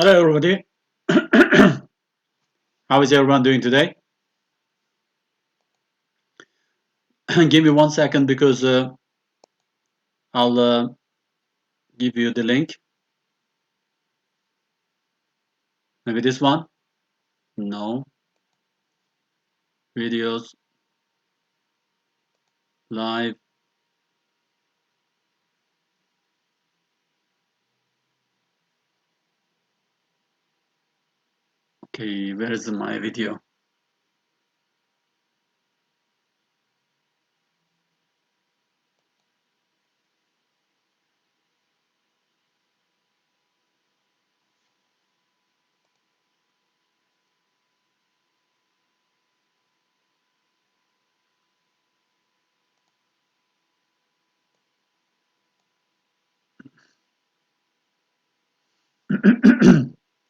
Hello, everybody. How is everyone doing today? Give me 1 second because I'll give you the link. Maybe this one? No. Videos, live. Okay, where is my video?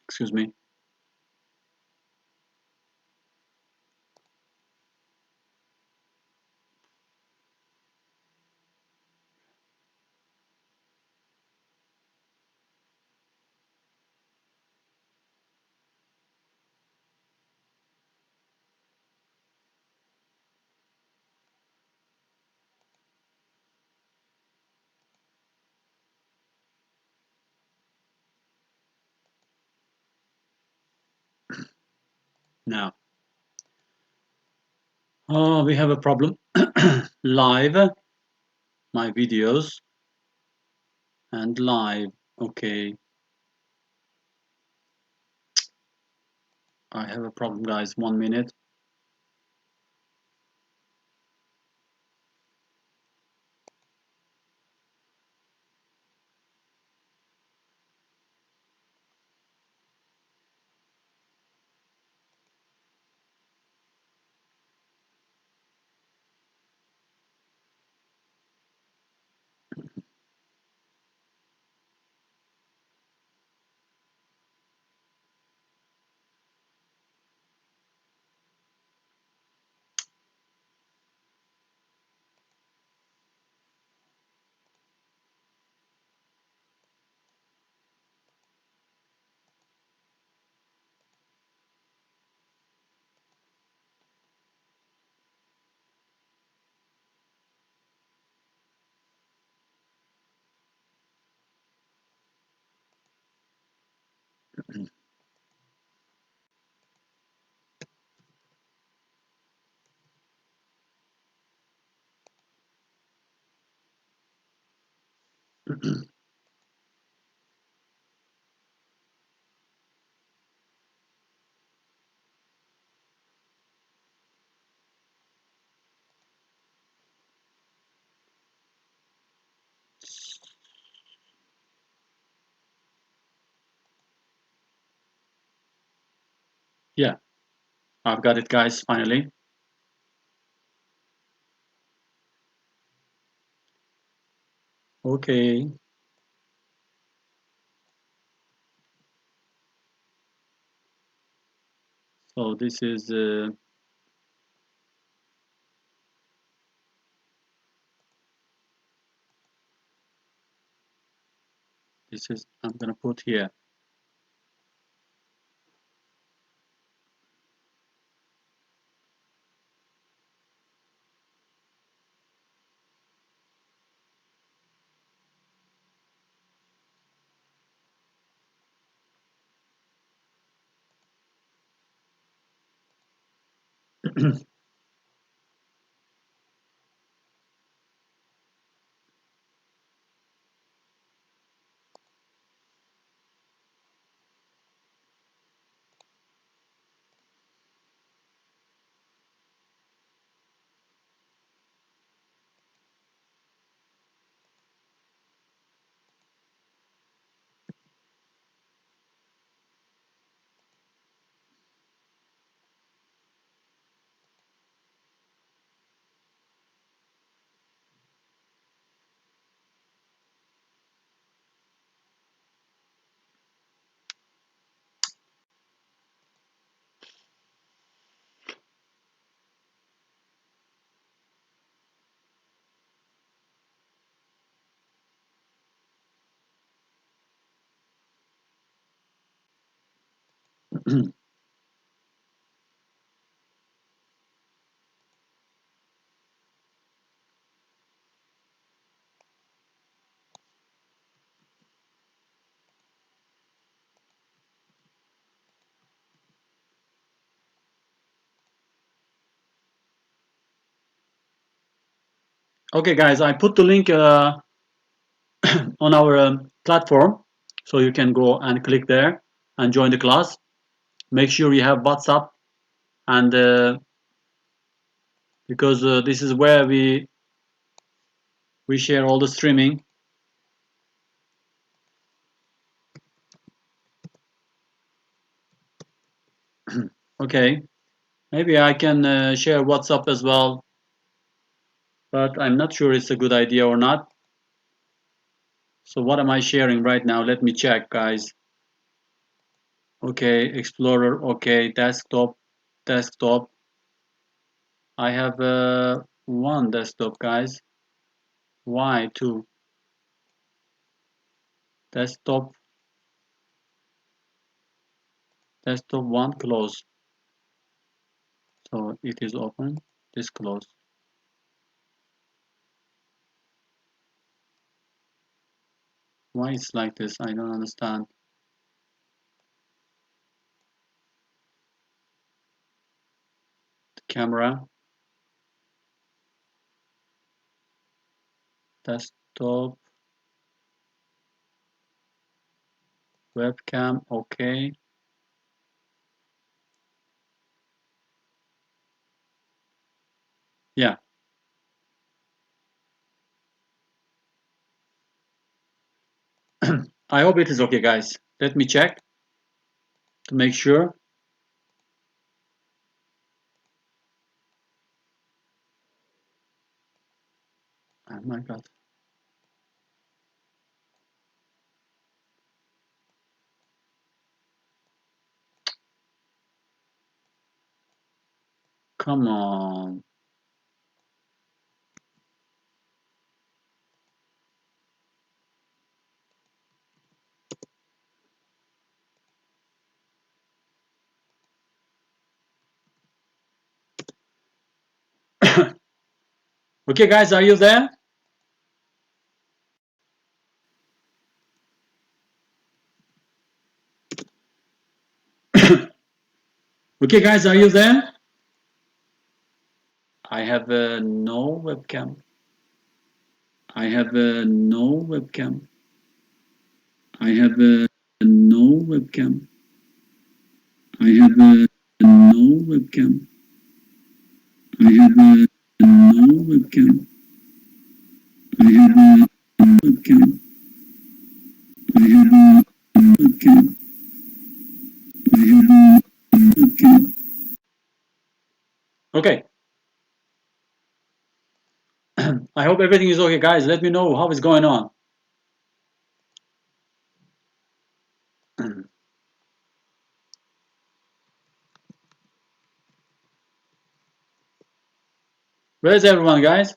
Excuse me. Now, oh, we have a problem. Live, my videos, and live. Okay, I have a problem, guys. 1 minute. Yeah, I've got it, guys, finally. Okay, so this is I'm gonna put here. Okay, guys, I put the link on our platform, so you can go and click there and join the class. Make sure you have WhatsApp, and because this is where we share all the streaming. Okay, maybe I can share WhatsApp as well, but I'm not sure it's a good idea or not. So what am I sharing right now? Let me check, guys. Okay, Explorer. Okay, desktop, desktop. I have one desktop, guys. Why two? Desktop, desktop one, close. So it is open. This close. Why it's like this? I don't understand. The camera, desktop, webcam. Okay. Yeah. I hope it is okay, guys. Let me check to make sure. Oh my God. Come on. Okay, guys, are you there? Okay, guys, are you there? I have no webcam. I have no webcam. I have no webcam. I have no webcam. I have no webcam. I have no webcam. I have no webcam. I have no webcam. Okay. I hope everything is okay, guys. Let me know how it's going on. Where's everyone, guys?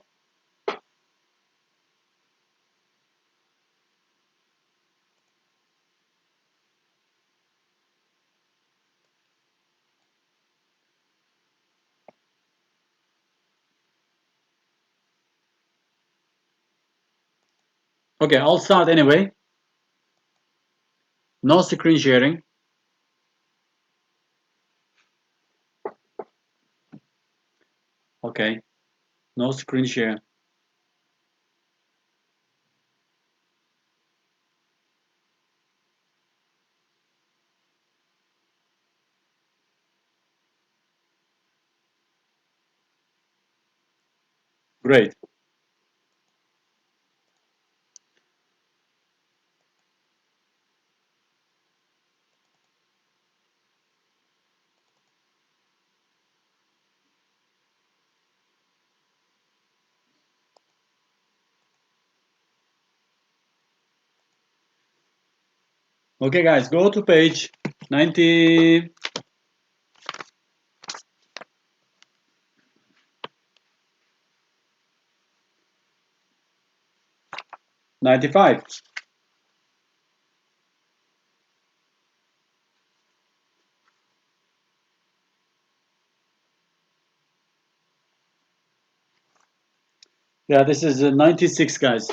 Okay, I'll start anyway. No screen sharing. Okay, no screen share. Great. Okay, guys, go to page 90, 95. Yeah, this is 96, guys.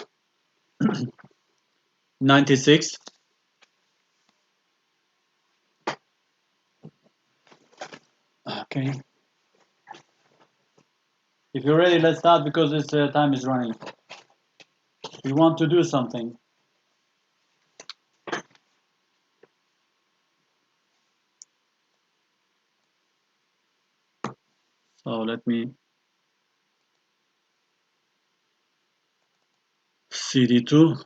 96. Okay. If you're ready, let's start because this time is running. We want to do something. So let me CD2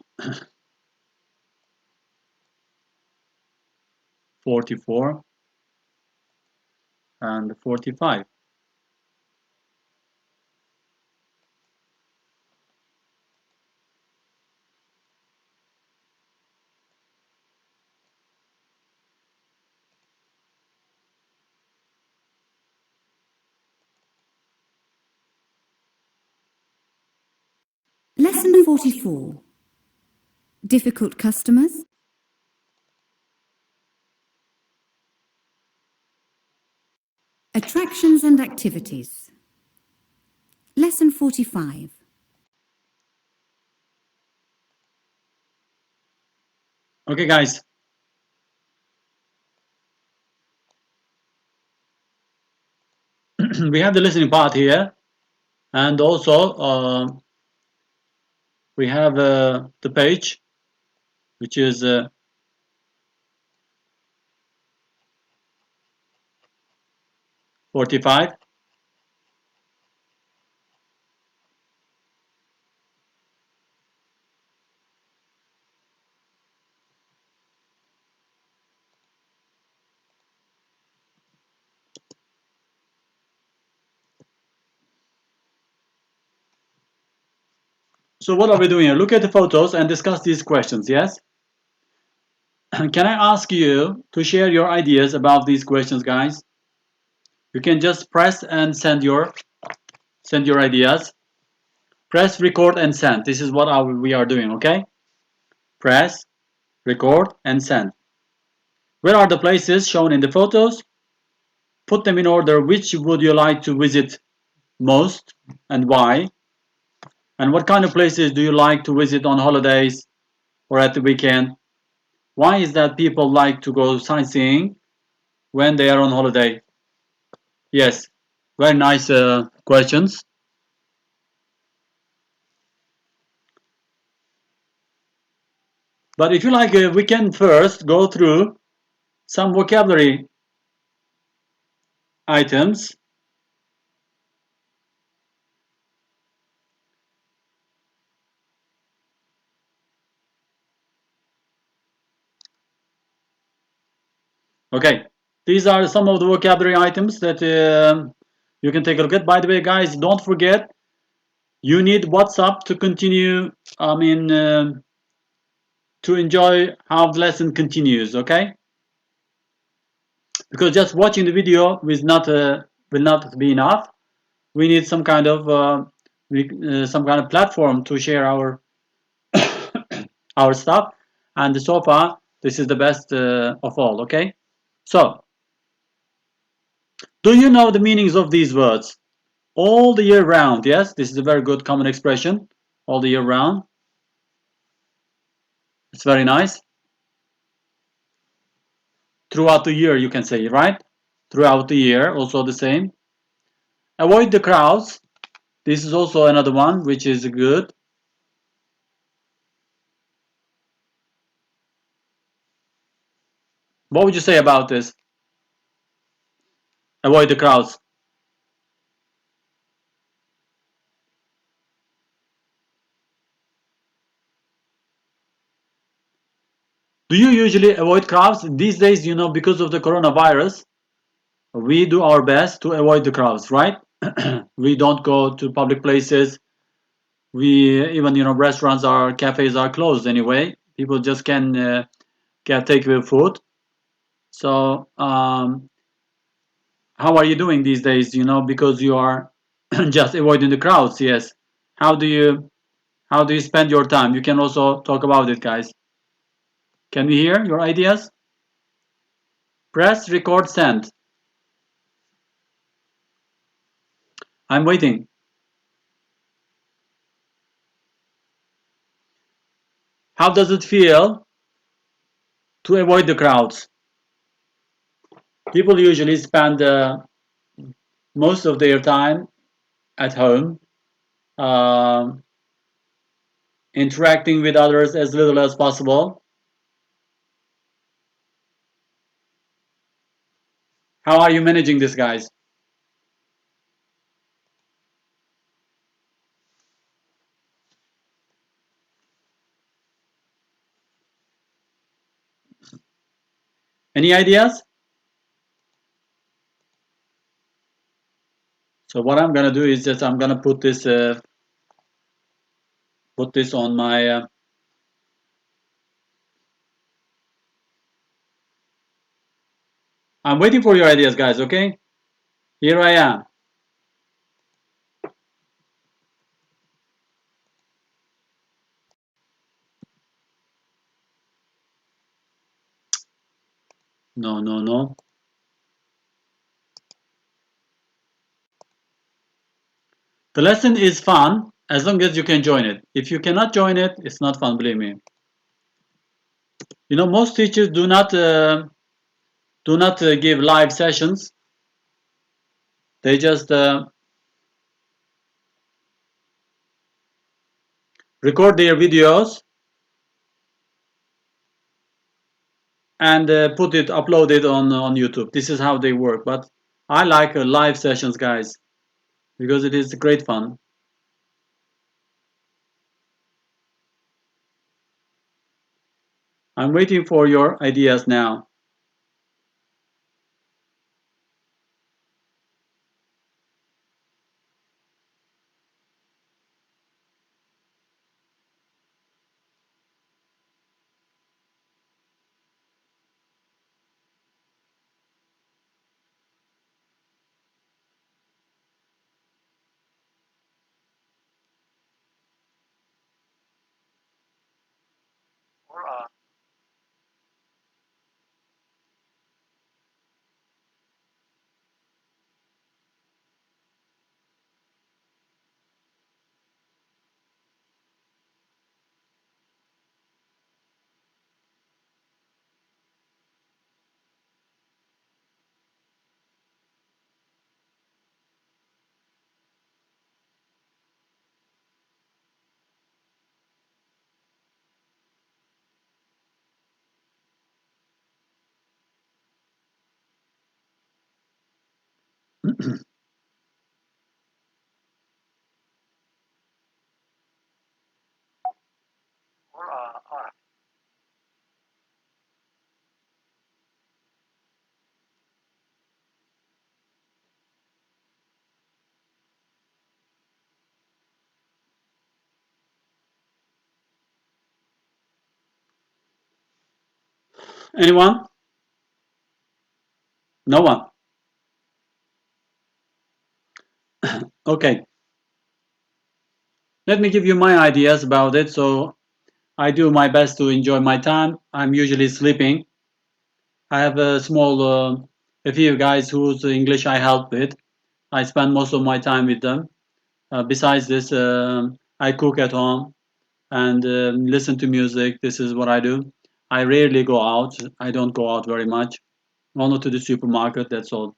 44 and 45. Lesson 44. Difficult customers. Attractions and activities. Lesson 45. Okay, guys. We have the listening part here, and also we have the page, which is 45. So what are we doing here? Look at the photos and discuss these questions, yes? Can I ask you to share your ideas about these questions, guys? You can just press and send your ideas. Press, record, and send. This is what we are doing, okay? Press, record, and send. Where are the places shown in the photos? Put them in order. Which would you like to visit most and why? And what kind of places do you like to visit on holidays or at the weekend? Why is that people like to go sightseeing when they are on holiday? Yes, very nice questions. But if you like, we can first go through some vocabulary items. Okay, these are some of the vocabulary items that you can take a look at. By the way, guys, don't forget, you need WhatsApp to continue, to enjoy how the lesson continues, okay? Because just watching the video will not be enough. We need some kind of platform to share our our stuff, and so far this is the best of all, okay? So, do you know the meanings of these words? All the year round, yes, this is a very good common expression. All the year round. It's very nice. Throughout the year, you can say, right? Throughout the year, also the same. Avoid the crowds. This is also another one, which is good. What would you say about this? Avoid the crowds. Do you usually avoid crowds? These days, because of the coronavirus, we do our best to avoid the crowds, right? We don't go to public places. We even, restaurants or cafes are closed anyway. People just can take away food. So, how are you doing these days? Because you are just avoiding the crowds. Yes. How do you spend your time? You can also talk about it, guys. Can we hear your ideas? Press, record, send. I'm waiting. How does it feel to avoid the crowds? People usually spend most of their time at home, um, interacting with others as little as possible. How are you managing this, guys? Any ideas? So what I'm gonna do is just I'm gonna put this on my. I'm waiting for your ideas, guys. Okay, here I am. No, no, no. The lesson is fun as long as you can join it. If you cannot join it, it's not fun. Believe me. You know, most teachers do not give live sessions. They just record their videos and upload it on YouTube. This is how they work. But I like live sessions, guys, because it is great fun. I'm waiting for your ideas now. Anyone? No one. Okay. Let me give you my ideas about it. So I do my best to enjoy my time. I'm usually sleeping. I have a few guys whose English I help with. I spend most of my time with them. Besides this, I cook at home and listen to music. This is what I do. I rarely go out. I don't go out very much. Only to the supermarket. That's all.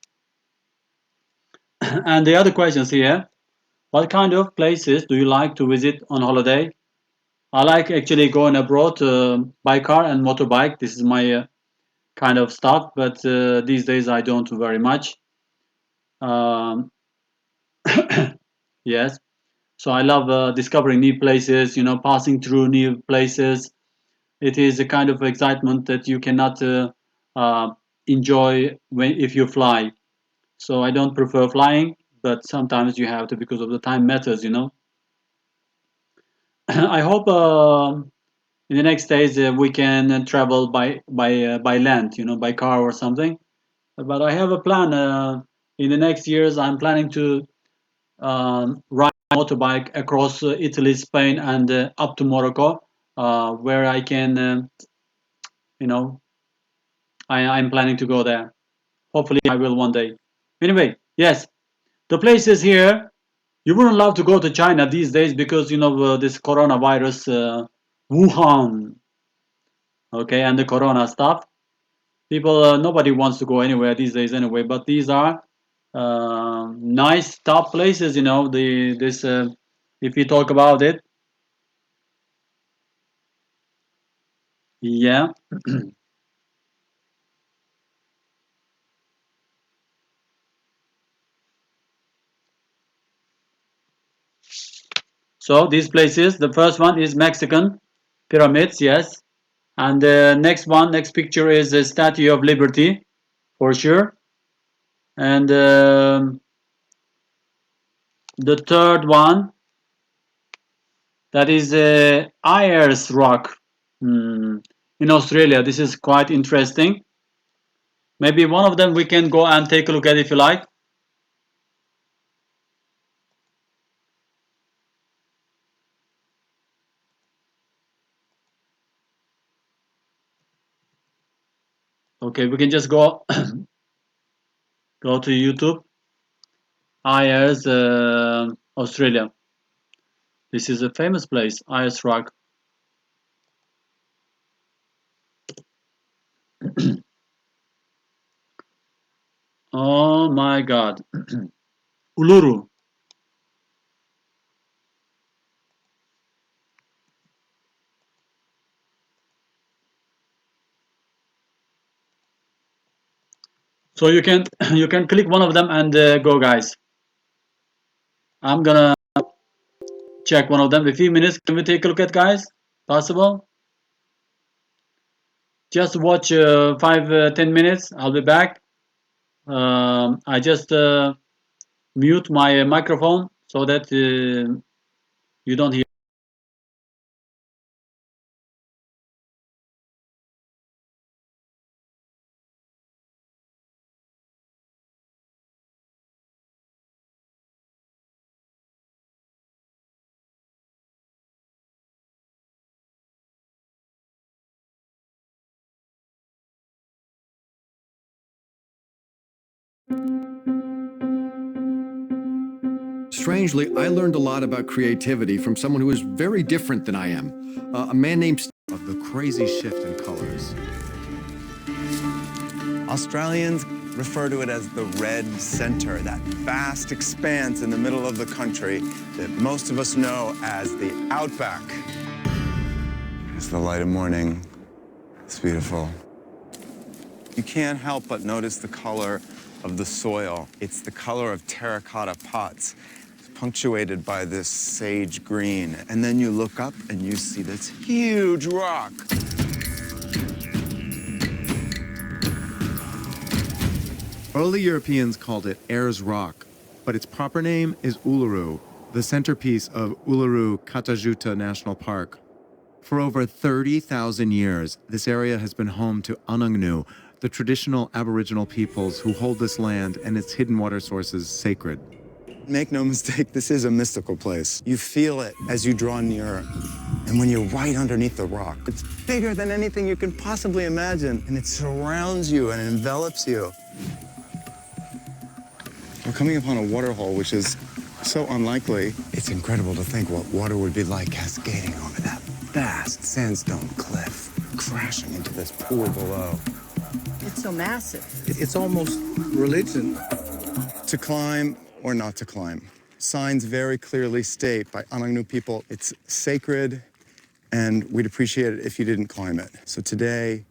And the other questions here. What kind of places do you like to visit on holiday? I like actually going abroad by car and motorbike. This is my kind of stuff, but these days I don't do very much. Um, yes, so I love discovering new places, you know, passing through new places. It is a kind of excitement that you cannot uh, enjoy when if you fly. So I don't prefer flying, but sometimes you have to because of the time matters, you know. I hope in the next days we can travel by land, you know, by car or something. But I have a plan. In the next years, I'm planning to ride a motorbike across Italy, Spain, and up to Morocco, where I can, you know, I'm planning to go there. Hopefully, I will one day. Anyway, yes, the places here. You wouldn't love to go to China these days because you know this coronavirus. Wuhan. Okay, and the corona stuff. People, nobody wants to go anywhere these days anyway. But these are nice top places, you know. If you talk about it, yeah. So these places, the first one is Mexican pyramids, yes. And the next picture is the Statue of Liberty, for sure. And the third one, that is Ayers Rock in Australia. This is quite interesting. Maybe one of them we can go and take a look at if you like. Okay, we can just go go to YouTube. Ayers, Australia. This is a famous place, Ayers Rock. Oh my God, Uluru. So you can you can click one of them and go, guys. I'm gonna check one of them. A few minutes. Can we take a look at, guys? Possible? Just watch 5 10 minutes. I'll be back. I just mute my microphone so that you don't hear. Strangely, I learned a lot about creativity from someone who is very different than I am. A man named of the crazy shift in colors. Australians refer to it as the red center, that vast expanse in the middle of the country that most of us know as the outback. It's the light of morning. It's beautiful. You can't help but notice the color of the soil. It's the color of terracotta pots, punctuated by this sage green. And then you look up and you see this huge rock. Early Europeans called it Ayers Rock, but its proper name is Uluru, the centerpiece of Uluru Katajuta National Park. For over 30,000 years, this area has been home to Anungnu, the traditional Aboriginal peoples who hold this land and its hidden water sources sacred. Make no mistake, this is a mystical place. You feel it as you draw nearer. And when you're right underneath the rock, it's bigger than anything you can possibly imagine, and it surrounds you and envelops you. We're coming upon a waterhole, which is so unlikely. It's incredible to think what water would be like cascading over that vast sandstone cliff, crashing into this pool below. It's so massive. It's almost religion. To climb or not to climb. Signs very clearly state by Anungnu people, it's sacred, and we'd appreciate it if you didn't climb it. So today,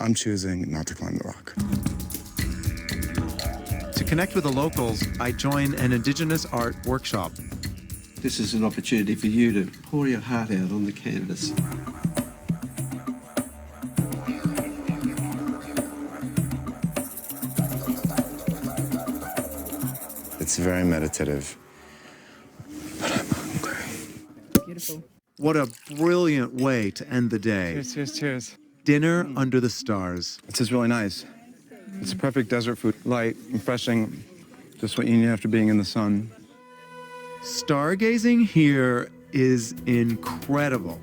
I'm choosing not to climb the rock. To connect with the locals, I join an Indigenous art workshop. This is an opportunity for you to pour your heart out on the canvas. It's very meditative, but I'm hungry. Beautiful. What a brilliant way to end the day. Cheers, cheers, cheers. Dinner under the stars. This is really nice. It's a perfect desert food, light, refreshing, just what you need after being in the sun. Stargazing here is incredible.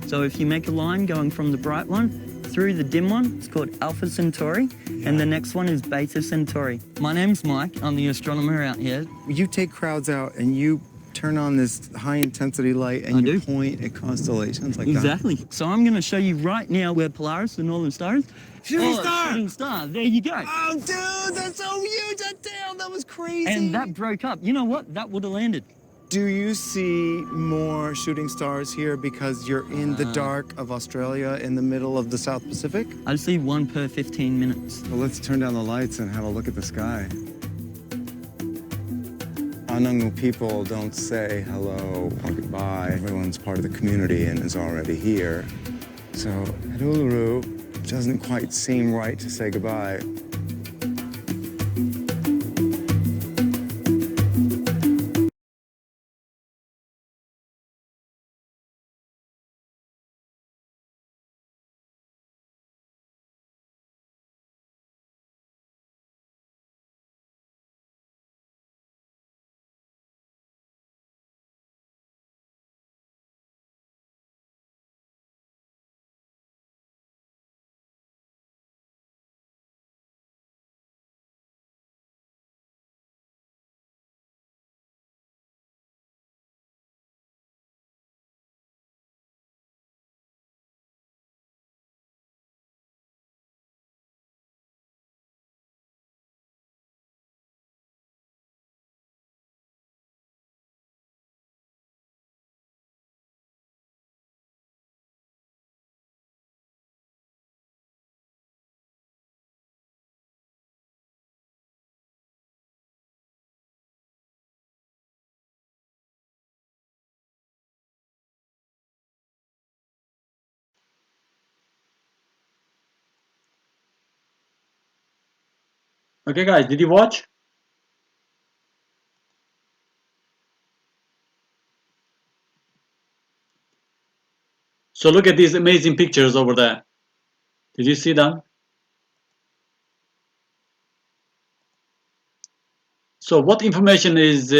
So if you make a line going from the bright one through the dim one, it's called Alpha Centauri, and the next one is Beta Centauri. My name's Mike, I'm the astronomer out here. You take crowds out and you turn on this high-intensity light and I you do. point at constellations like Exactly. So I'm going to show you right now where Polaris, the Northern Star, is. Shooting star! Shooting star. There you go. Oh, dude, that's so huge! Damn, that was crazy! And that broke up. You know what? That would have landed. Do you see more shooting stars here because you're in the dark of Australia in the middle of the South Pacific? I see one per 15 minutes. Well, let's turn down the lights and have a look at the sky. Anangu people don't say hello or goodbye. Everyone's part of the community and is already here. So at Uluru, it doesn't quite seem right to say goodbye. Okay, guys, did you watch? So look at these amazing pictures over there. Did you see them? So what information is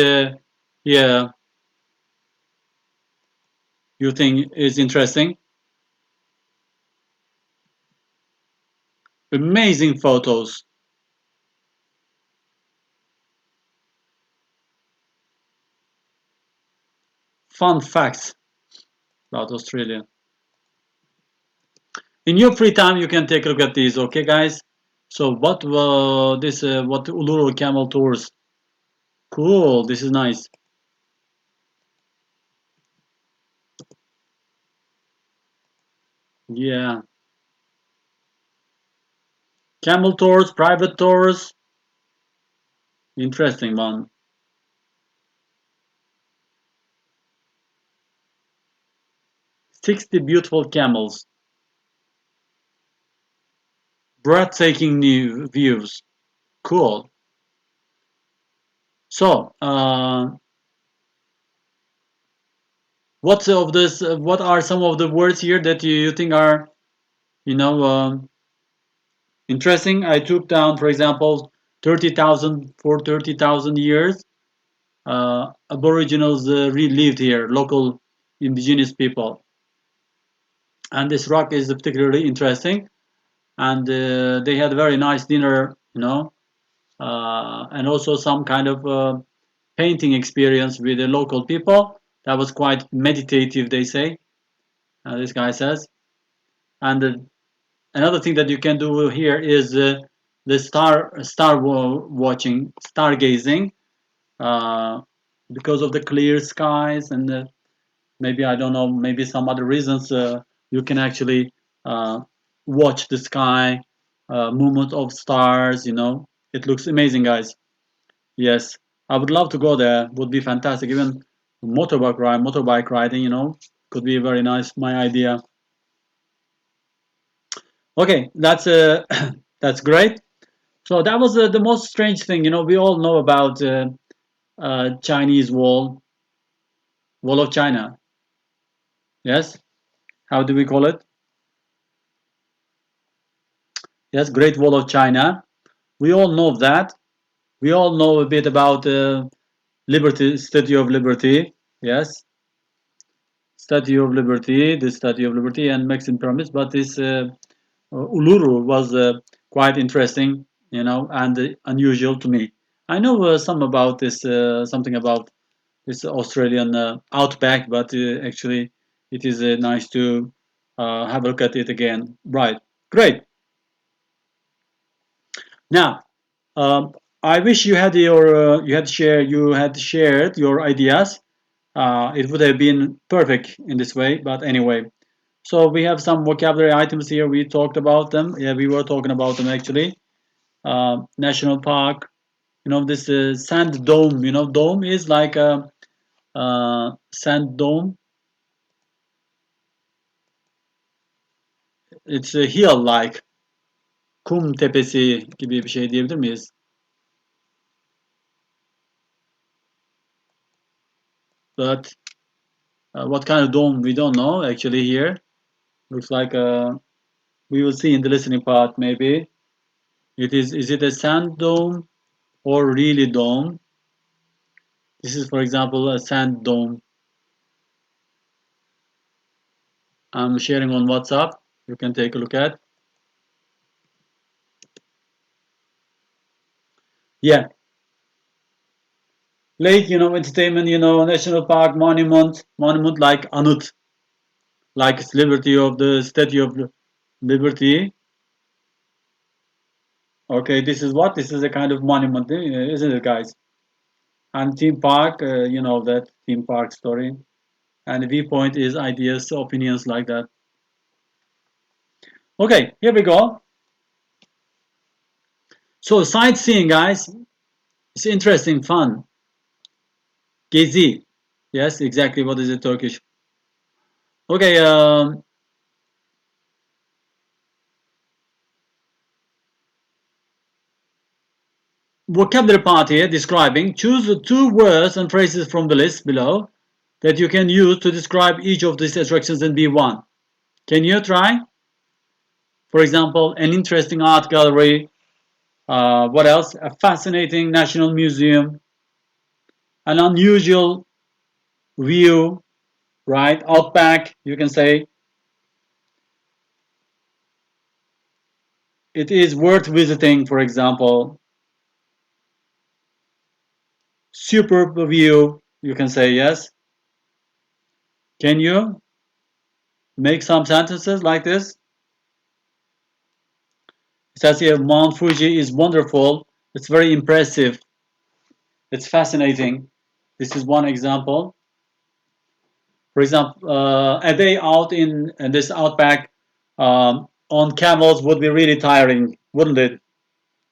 here you think is interesting? Amazing photos. Fun facts about Australia. In your free time, you can take a look at these, okay, guys? So what what Uluru Camel Tours? Cool, this is nice. Yeah, camel tours, private tours, interesting one. 60 beautiful camels, breathtaking new views. Cool. So, what's of this? What are some of the words here that you think are, you know, interesting? I took down, for example, 30,000 for 30,000 years. Aboriginals really lived here, local indigenous people, and this rock is particularly interesting. And they had a very nice dinner, and also some kind of painting experience with the local people. That was quite meditative, they say. This guy says. And another thing that you can do here is the star watching, stargazing, uh, because of the clear skies and maybe I don't know, maybe some other reasons. You can actually uh, watch the sky, movement of stars. It looks amazing, guys. Yes, I would love to go there. Would be fantastic. Even motorbike riding. Could be very nice. My idea. Okay, that's that's great. So that was the most strange thing. We all know about Chinese wall of China. Yes. How do we call it? Yes, Great Wall of China. We all know that. We all know a bit about Liberty, Statue of Liberty. Yes, Statue of Liberty, the Statue of Liberty and Mexican pyramids. But this Uluru was quite interesting, and unusual to me. I know some about this, something about It's Australian outback, but actually it is nice to have a look at it again. Right, great. Now, I wish you had shared your ideas. It would have been perfect in this way, but anyway. So we have some vocabulary items here. We talked about them. Yeah, we were talking about them actually. National park. You know this sand dome. You know, dome is like a sand dome. It's a hill like kum tepesi gibi bir şey diyebilir miyiz? But what kind of dome we don't know actually here. Looks like we will see in the listening part maybe. Is it a sand dome or really dome? This is for example a sand dome. I'm sharing on WhatsApp. You can take a look at. Yeah. Lake, entertainment, national park, monument like anıt, like it's Liberty of the Statue of Liberty. Okay, this is what? This is a kind of monument, isn't it, guys? And theme park, that theme park story. And the viewpoint is ideas, opinions like that. Okay, here we go. So sightseeing, guys, it's interesting, fun. Gezi. Yes, exactly. What is it, Turkish? Okay, vocabulary part here describing. Choose two words and phrases from the list below that you can use to describe each of these attractions in B1. Can you try? For example, an interesting art gallery. What else? A fascinating national museum. An unusual view, right? Outback, you can say. It is worth visiting, for example. Superb view, you can say yes. Can you make some sentences like this? It says here Mount Fuji is wonderful. It's very impressive. It's fascinating. This is one example. For example, a day out in this outback on camels would be really tiring, wouldn't it?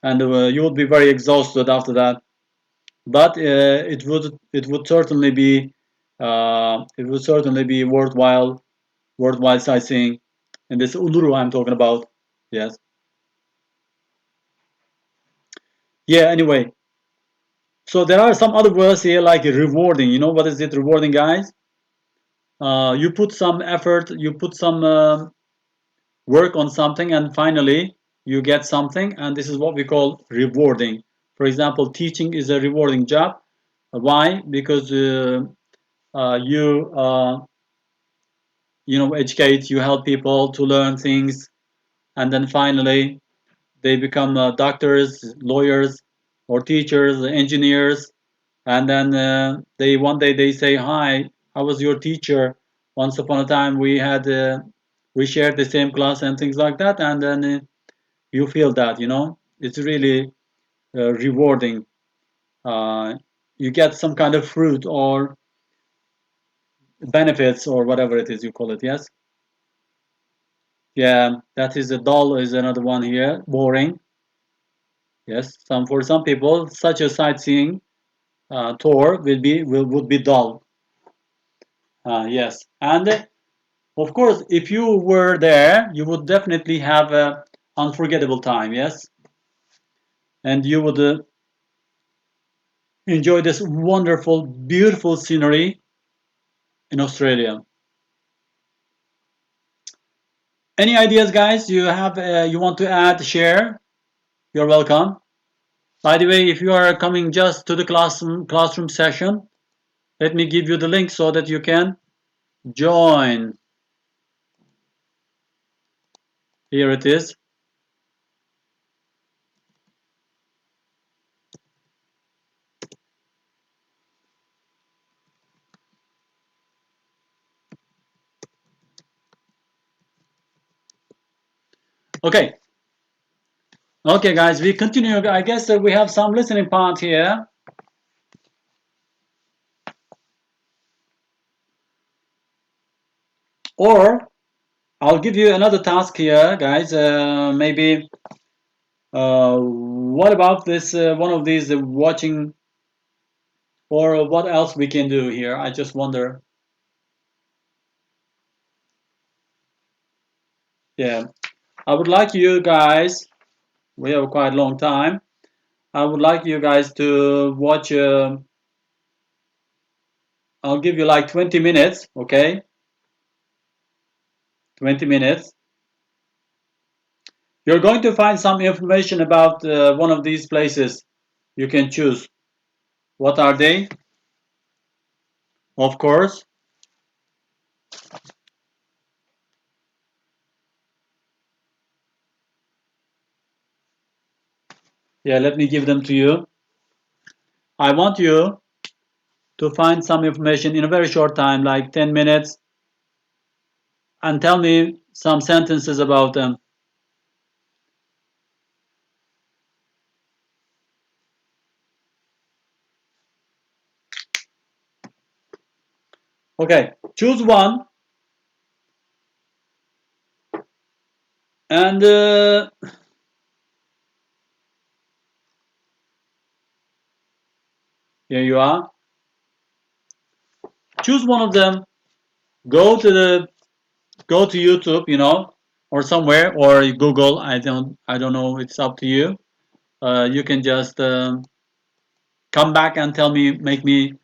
And you would be very exhausted after that. But it would certainly be worthwhile sightseeing in this Uluru I'm talking about. Yes. Yeah. Anyway, so there are some other words here like rewarding. You know what is it? Rewarding, guys. You put some effort, you put some work on something, and finally you get something, and this is what we call rewarding. For example, teaching is a rewarding job. Why? Because you educate, you help people to learn things, and then finally they become doctors, lawyers, or teachers, engineers, and then they one day they say, "Hi, I was your teacher. Once upon a time we shared the same class and things like that," and then you feel that it's really rewarding. Uh, you get some kind of fruit or benefits or whatever it is you call it. Yes. Yeah, that is a dull is another one here. Boring. Yes, for some people, such a sightseeing tour would be dull. Yes, and of course, if you were there, you would definitely have a unforgettable time. Yes, and you would enjoy this wonderful, beautiful scenery in Australia. Any ideas, guys? You want to add, share? You're welcome. By the way, if you are coming just to the classroom session, let me give you the link so that you can join. Here it is. Okay. Okay, guys, we continue. I guess we have some listening part here. Or I'll give you another task here, guys. Maybe what about this one of these watching, or what else we can do here? I just wonder. Yeah, I would like you guys. We have quite a long time. I would like you guys to watch. I'll give you like 20 minutes. Okay, 20 minutes. You're going to find some information about one of these places. You can choose. What are they? Of course. Yeah, let me give them to you. I want you to find some information in a very short time, like 10 minutes, and tell me some sentences about them. Okay, choose one, and here you are. Choose one of them. Go to the go to YouTube, or somewhere, or Google. I don't know. It's up to you. You can just come back and tell me, make me.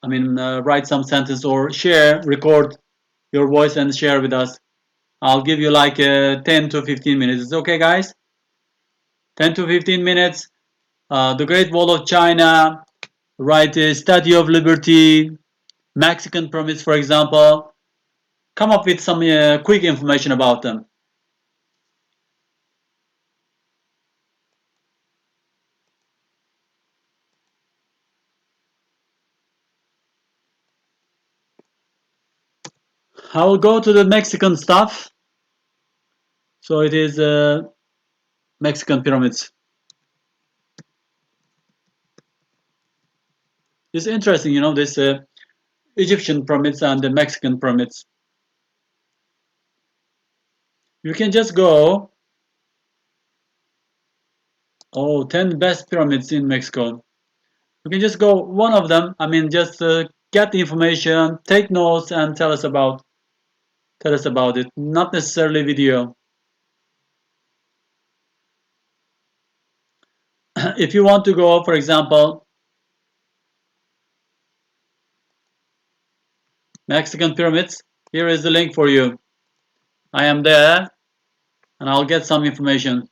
I mean, write some sentence or record your voice and share with us. I'll give you like 10 to 15 minutes. It's okay, guys? 10 to 15 minutes. The Great Wall of China, right? Statue of Liberty, Mexican pyramids, for example. Come up with some quick information about them. I will go to the Mexican stuff. So it is Mexican pyramids. It's interesting, this Egyptian pyramids and the Mexican pyramids. You can just go, 10 best pyramids in Mexico. You can just go one of them. I mean, just get the information, take notes, and tell us about it. Not necessarily video. If you want to go, for example, Mexican pyramids, here is the link for you. I am there, and I'll get some information.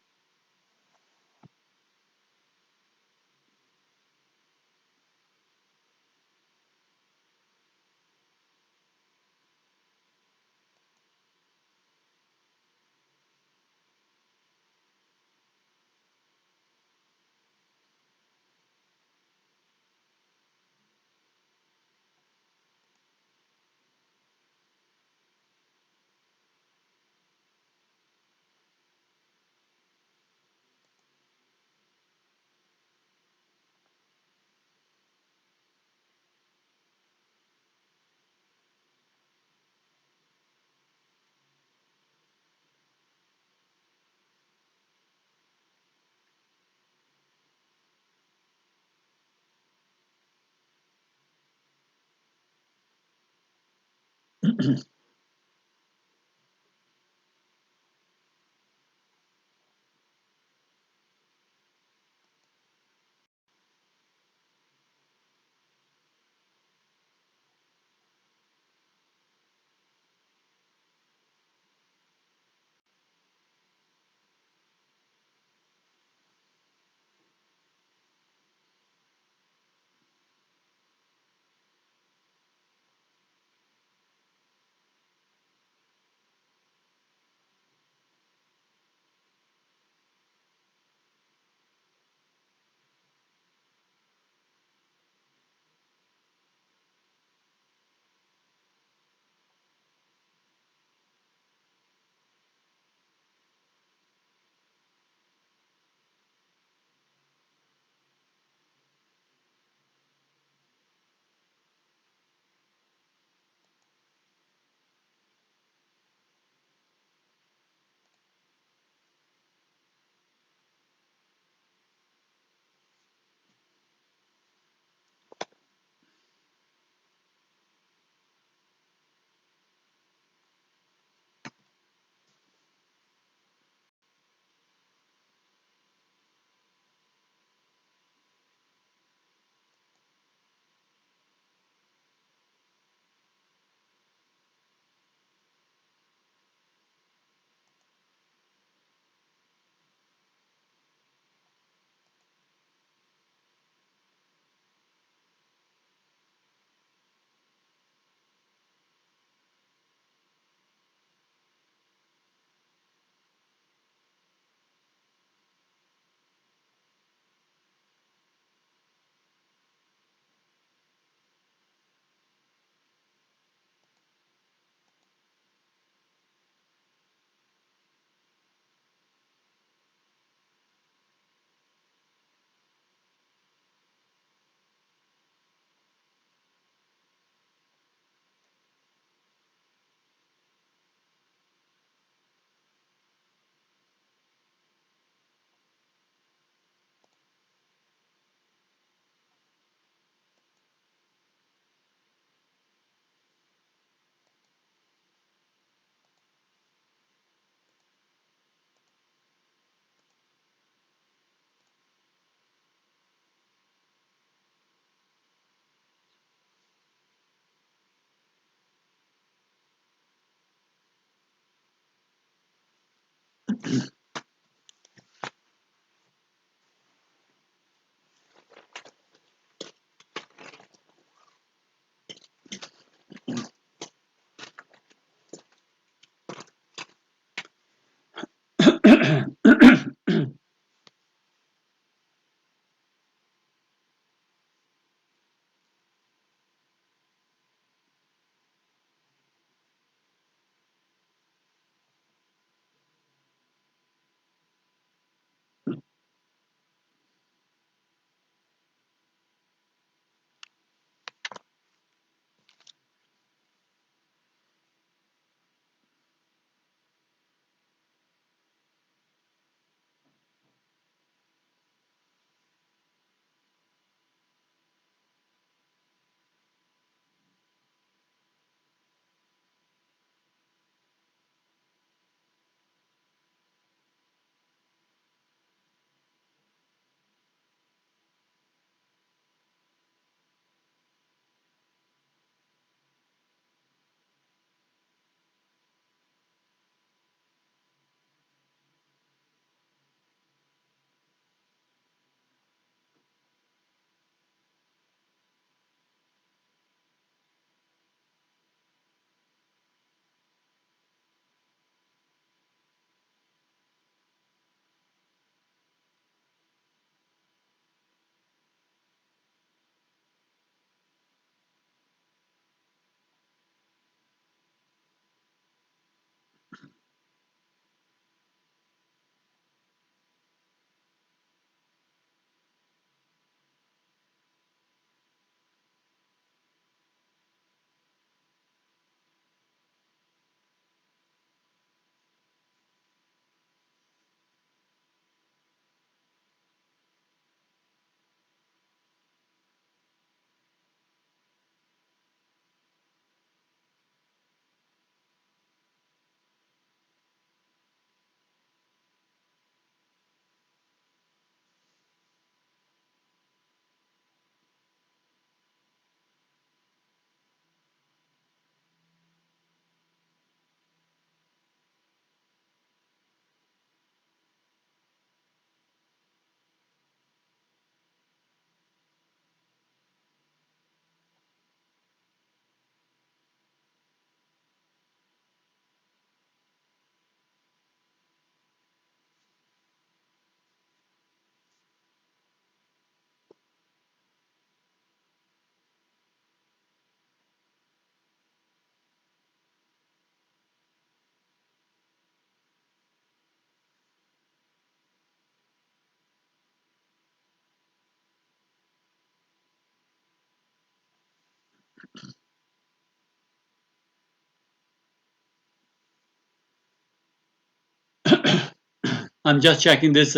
I'm just checking this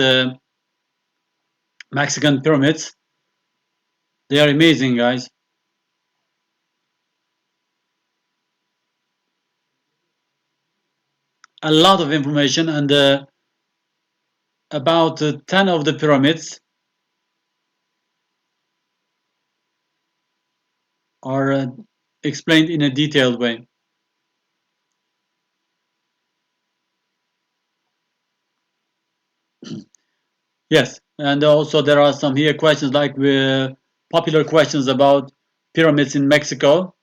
Mexican pyramids. They are amazing, guys. A lot of information, and about 10 of the pyramids are explained in a detailed way. Yes, and also there are some here questions like popular questions about pyramids in Mexico.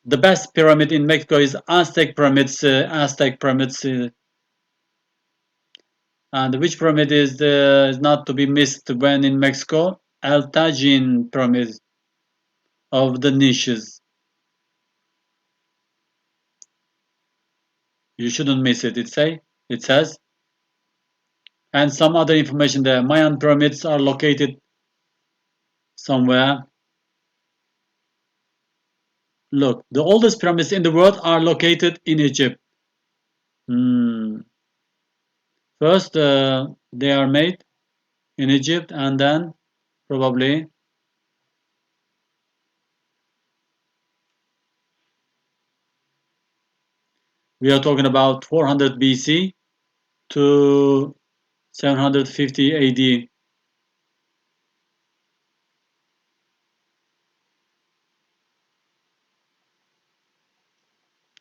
The best pyramid in Mexico is Aztec pyramids. And which pyramid is not to be missed when in Mexico? El Tajin pyramid of the niches. You shouldn't miss it. It says, and some other information there. Mayan pyramids are located somewhere. Look, the oldest pyramids in the world are located in Egypt. Hmm. First, they are made in Egypt, and then probably we are talking about 400 BC to 750 AD.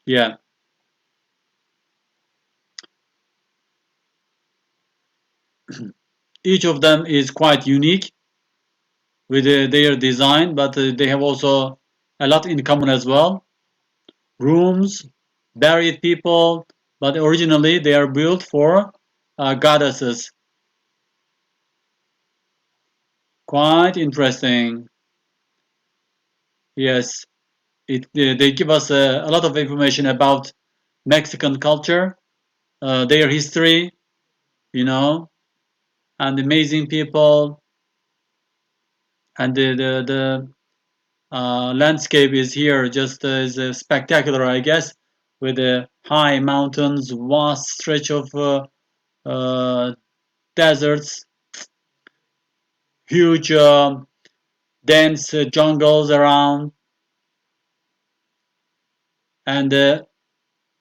Yeah. each of them is quite unique with their design, but they have also a lot in common as well. Rooms, buried people, but originally they are built for goddesses. Quite interesting. Yes, they give us a lot of information about Mexican culture, their history, you know, and amazing people, and the landscape is here just is spectacular, I guess, with the high mountains, vast stretch of uh, deserts, huge dense jungles around, and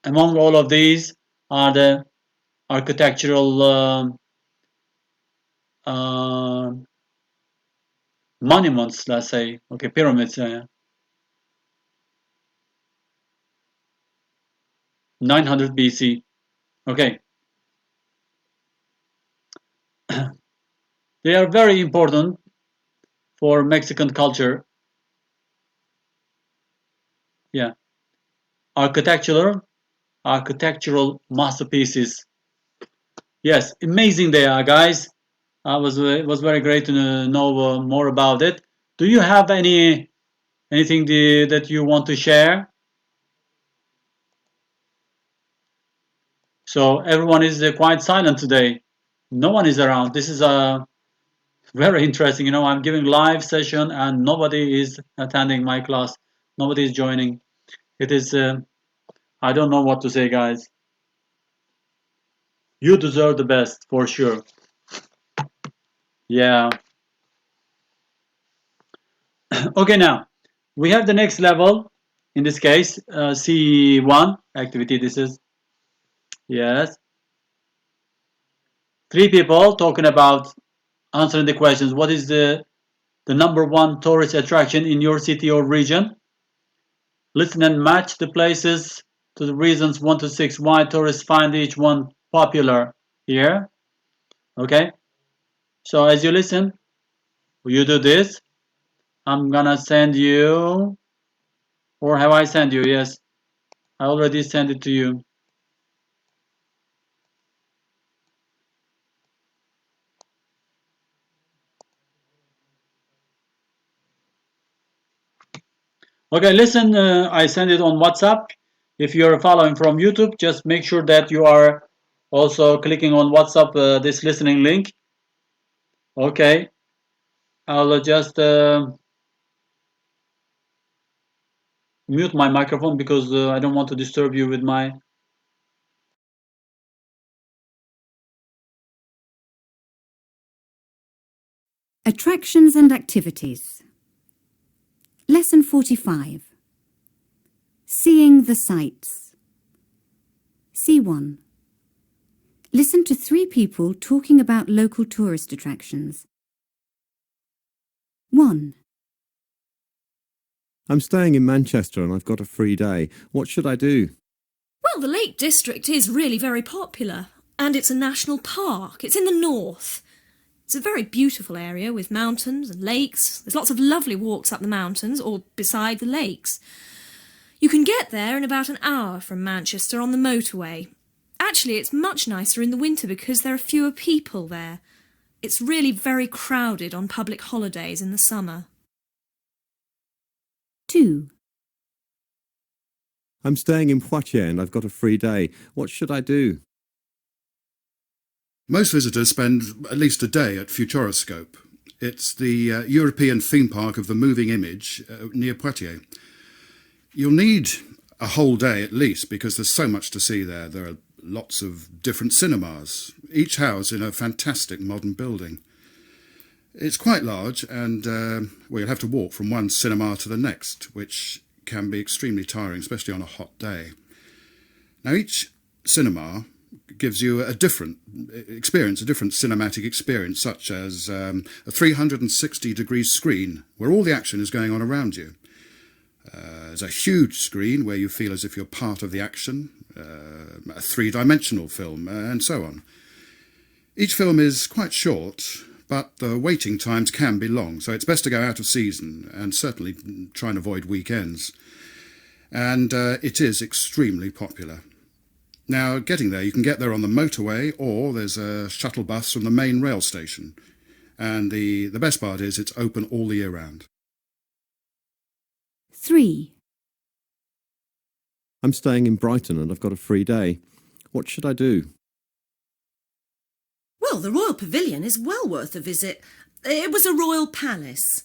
among all of these are the architectural uh, monuments, let's say, okay, pyramids, 900 BC. Okay, they are very important for Mexican culture. Yeah, architectural masterpieces. Yes, amazing they are, guys. It was very great to know more about it. Do you have anything that you want to share? So everyone is quite silent today. No one is around. This is very interesting. You know, I'm giving live session and nobody is attending my class. Nobody is joining. It is. I don't know what to say, guys. You deserve the best for sure. Yeah. Okay, now we have the next level. In this case, C1 activity. This is, yes, three people talking about answering the questions. What is the number one tourist attraction in your city or region? Listen and match the places to the reasons 1 to 6 why tourists find each one popular here. Okay, so as you listen, you do this. I'm gonna send you, or have I sent you? Yes, I already sent it to you. Okay, listen, I send it on WhatsApp. If you're following from YouTube, just make sure that you are also clicking on WhatsApp this listening link. Okay, I'll just mute my microphone because I don't want to disturb you with my. Attractions and activities. Lesson 45. Seeing the sights. C1. Listen to three people talking about local tourist attractions. 1. I'm staying in Manchester and I've got a free day. What should I do? Well, the Lake District is really very popular, and it's a national park. It's in the north. It's a very beautiful area with mountains and lakes. There's lots of lovely walks up the mountains or beside the lakes. You can get there in about an hour from Manchester on the motorway. Actually, it's much nicer in the winter because there are fewer people there. It's really very crowded on public holidays in the summer. 2. I'm staying in Poitiers and I've got a free day. What should I do? Most visitors spend at least a day at Futuroscope. It's the European theme park of the moving image near Poitiers. You'll need a whole day at least because there's so much to see there. There are lots of different cinemas, each housed in a fantastic modern building. It's quite large and well, you'll have to walk from one cinema to the next, which can be extremely tiring, especially on a hot day. Now, each cinema gives you a different experience, a different cinematic experience, such as a 360-degree screen where all the action is going on around you. There's a huge screen where you feel as if you're part of the action, a three-dimensional film, and so on. Each film is quite short, but the waiting times can be long, so it's best to go out of season and certainly try and avoid weekends. And it is extremely popular. Now, getting there, you can get there on the motorway, or there's a shuttle bus from the main rail station. And the best part is it's open all the year round. 3. I'm staying in Brighton and I've got a free day. What should I do? Well, the Royal Pavilion is well worth a visit. It was a royal palace.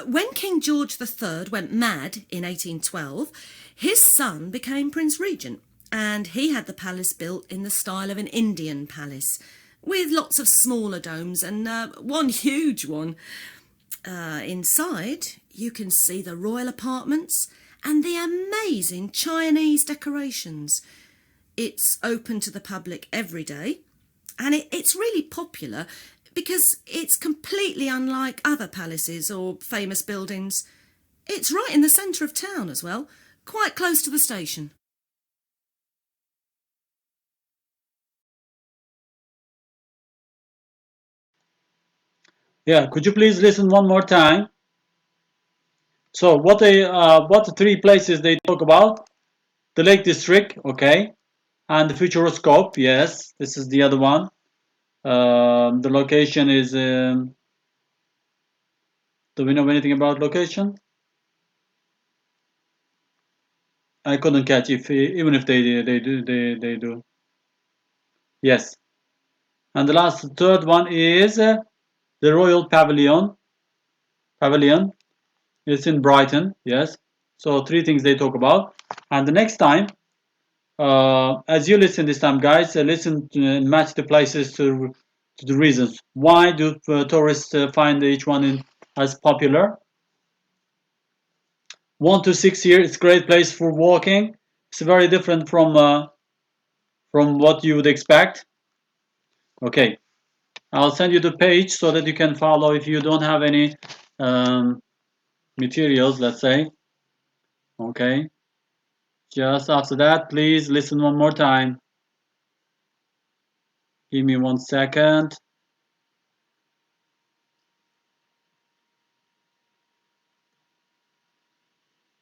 When King George III went mad in 1812, his son became Prince Regent, and he had the palace built in the style of an Indian palace, with lots of smaller domes and one huge one. Inside, you can see the royal apartments and the amazing Chinese decorations. It's open to the public every day, and it's really popular because it's completely unlike other palaces or famous buildings. It's right in the centre of town as well, quite close to the station. Yeah, could you please listen one more time? So what the 3 places they talk about? The Lake District, okay, and the Futuroscope. Yes, this is the other one. The location is. Do we know anything about location? I couldn't catch even if they do. Yes, and the third one is the Royal Pavilion. It's in Brighton. Yes. So 3 things they talk about, and the next time. As you listen this time, guys, listen and match the places to the reasons. Why do tourists find each one as popular? 1 to 6 here, it's a great place for walking. It's very different from what you would expect. Okay, I'll send you the page so that you can follow if you don't have any materials, let's say. Okay, just after that, please listen one more time. Give me 1 second.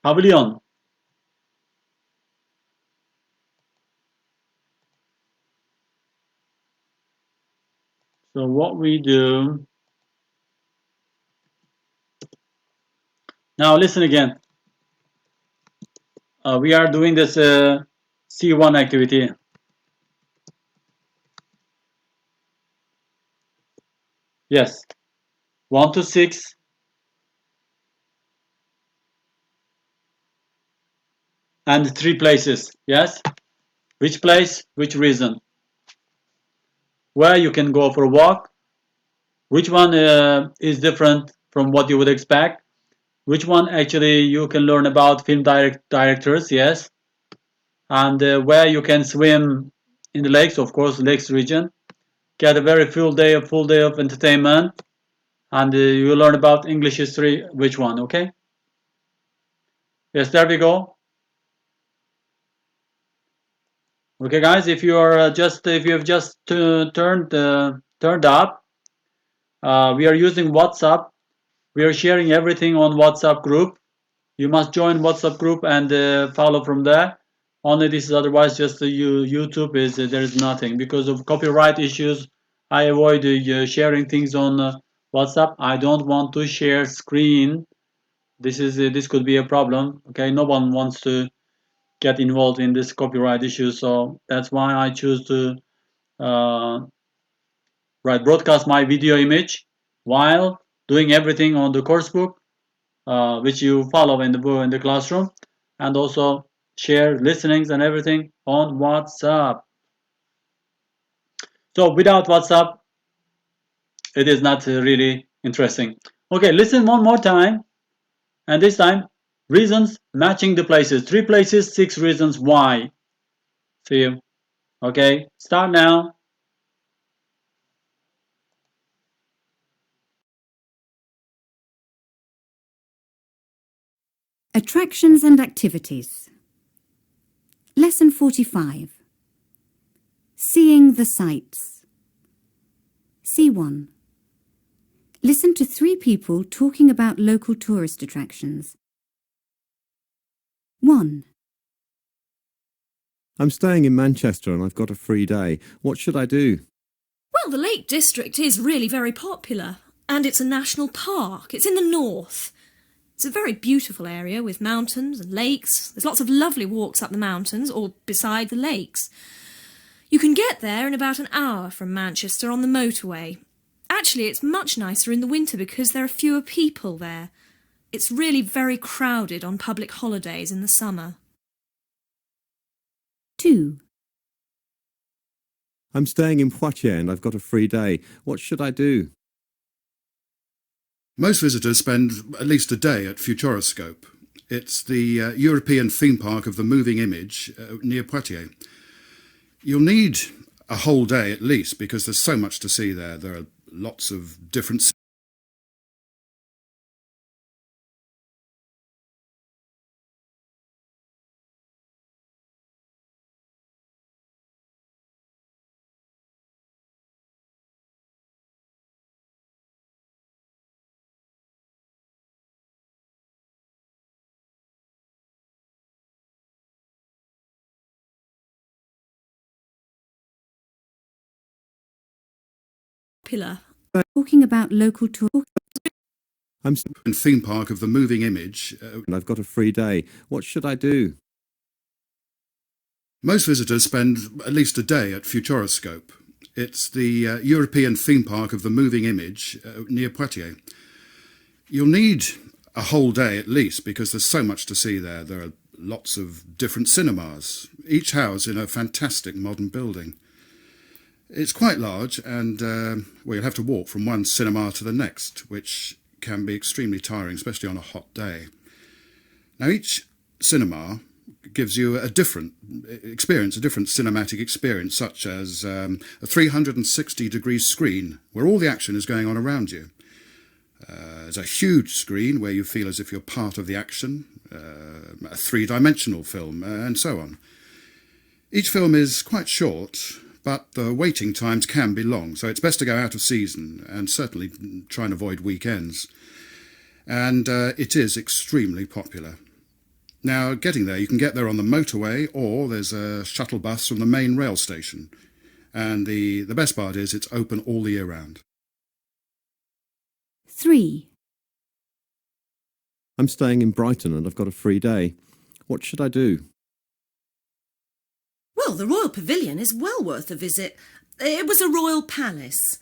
Pavilion. So what we do now, listen again. We are doing this C1 activity. Yes, 1 to 6. And 3 places. Yes, which place, which reason? Where you can go for a walk. Which one is different from what you would expect? Which one actually you can learn about film directors? Yes, and where you can swim in the lakes, of course, lakes region. Get a very full day of entertainment, and you learn about English history. Which one? Okay. Yes, there we go. Okay, guys, if you are if you have just turned up, we are using WhatsApp. We are sharing everything on WhatsApp group. You must join WhatsApp group and follow from there. Only this is otherwise just YouTube is there is nothing because of copyright issues. I avoid sharing things on WhatsApp. I don't want to share screen. This could be a problem. Okay, no one wants to get involved in this copyright issue, so that's why I choose to uh, broadcast my video image while doing everything on the course book, which you follow in the classroom, and also share listenings and everything on WhatsApp. So without WhatsApp, it is not really interesting. Okay, listen one more time, and this time reasons matching the places. 3 places, 6 reasons why. See you. Okay, start now. Attractions and activities. Lesson 45. Seeing the sights. C1. Listen to 3 people talking about local tourist attractions. 1. I'm staying in Manchester and I've got a free day. What should I do? Well, the Lake District is really very popular, and it's a national park. It's in the north. It's a very beautiful area with mountains and lakes. There's lots of lovely walks up the mountains or beside the lakes. You can get there in about an hour from Manchester on the motorway. Actually, it's much nicer in the winter because there are fewer people there. It's really very crowded on public holidays in the summer. 2. I'm staying in Poitiers and I've got a free day. What should I do? Most visitors spend at least a day at Futuroscope. It's the European theme park of the moving image near Poitiers. You'll need a whole day at least because there's so much to see there. There are lots of different Popular. Talking about local tour. I'm theme park of the moving image. and I've got a free day. What should I do? Most visitors spend at least a day at Futuroscope. It's the European theme park of the moving image near Poitiers. You'll need a whole day at least because there's so much to see there. There are lots of different cinemas, each housed in a fantastic modern building. It's quite large and well, you'll have to walk from one cinema to the next, which can be extremely tiring, especially on a hot day. Now, each cinema gives you a different experience, a different cinematic experience, such as a 360-degree screen where all the action is going on around you. There's a huge screen where you feel as if you're part of the action, a three-dimensional film, and so on. Each film is quite short, but the waiting times can be long, so it's best to go out of season and certainly try and avoid weekends. And it is extremely popular. Now, getting there, you can get there on the motorway or there's a shuttle bus from the main rail station. And the best part is it's open all the year round. 3. I'm staying in Brighton and I've got a free day. What should I do? Well, the Royal Pavilion is well worth a visit. It was a royal palace.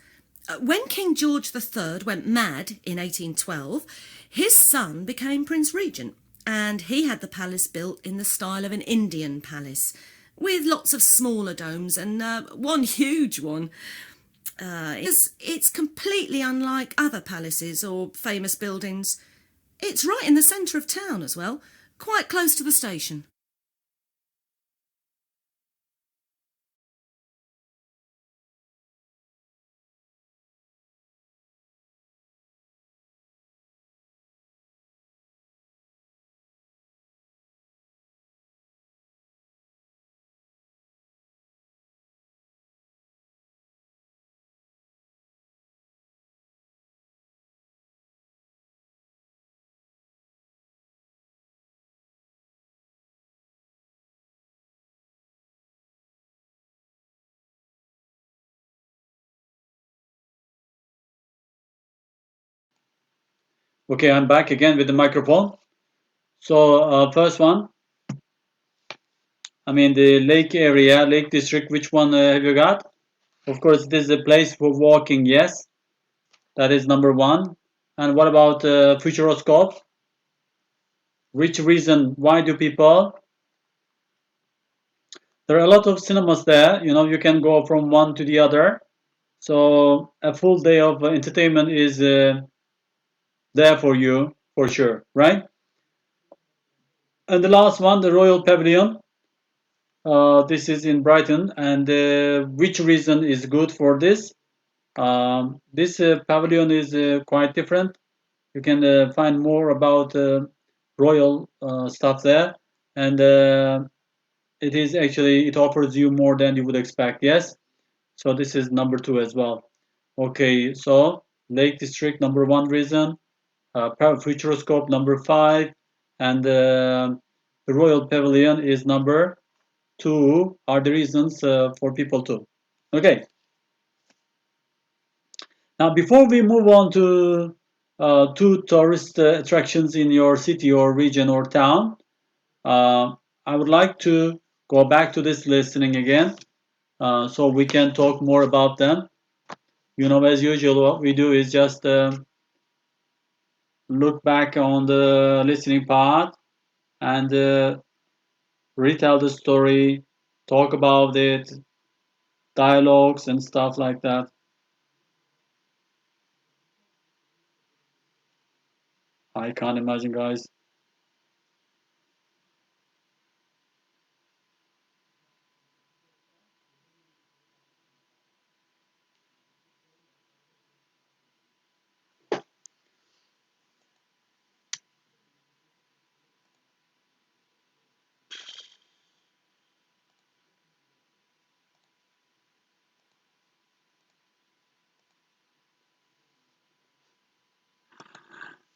When King George III went mad in 1812, his son became Prince Regent, and he had the palace built in the style of an Indian palace, with lots of smaller domes and one huge one. It's completely unlike other palaces or famous buildings. It's right in the centre of town as well, quite close to the station. Okay, I'm back again with the microphone. So first one, I mean the lake area, lake district, which one have you got? Of course, it is a place for walking, yes. That is number 1. And what about Futuroscope? Which reason, why do people? There are a lot of cinemas there, you know, you can go from one to the other. So a full day of entertainment is there for you, for sure, right? And the last one, the Royal Pavilion. This is in Brighton, and which reason is good for this? This pavilion is quite different. You can find more about royal stuff there, and it offers you more than you would expect. Yes, so this is number 2 as well. Okay, so Lake District number 1 reason, Futuroscope number 5, and the Royal Pavilion is number 2 are the reasons for people to. Okay. Now, before we move on to two tourist attractions in your city or region or town, I would like to go back to this listening again so we can talk more about them. You know, as usual, what we do is just look back on the listening part and retell the story, talk about it, dialogues and stuff like that. I can't imagine, guys.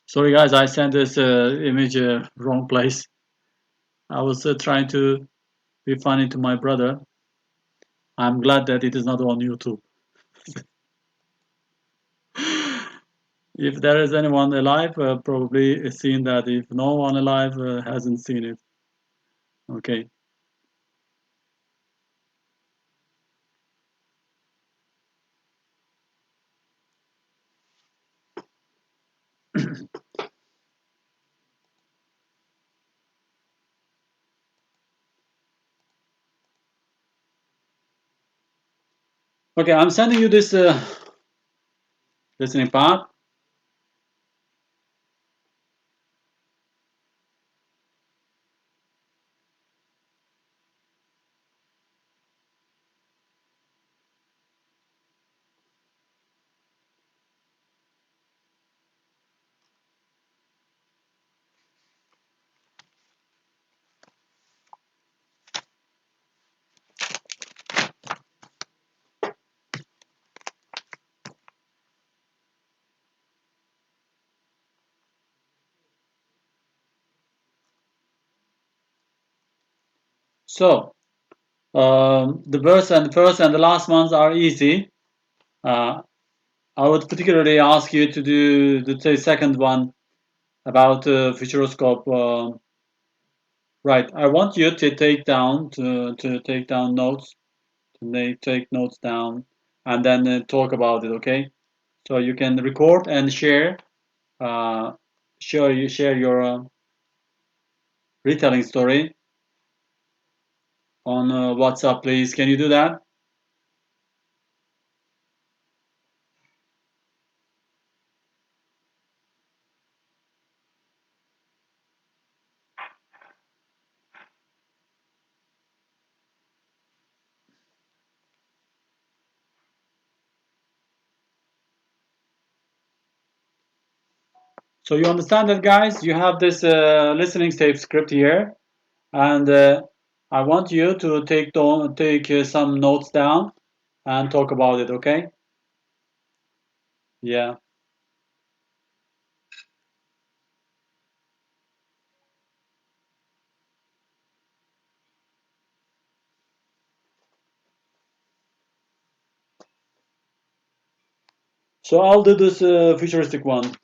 Sorry, guys, I sent this image wrong place. I was trying to be funny to my brother. I'm glad that it is not on YouTube. If there is anyone alive, probably seen that. If no one alive hasn't seen it, okay. Okay, I'm sending you this listening part. So the first and the last ones are easy. I would particularly ask you to do the second one about Futuroscope. Right, I want you to take down to take down notes, to take notes down, and then talk about it. Okay, so you can record and share. Share your retelling story on WhatsApp, please. Can you do that? So you understand that, guys? You have this listening tape script here, and I want you to take some notes down and talk about it. Okay? Yeah. So I'll do this futuristic one.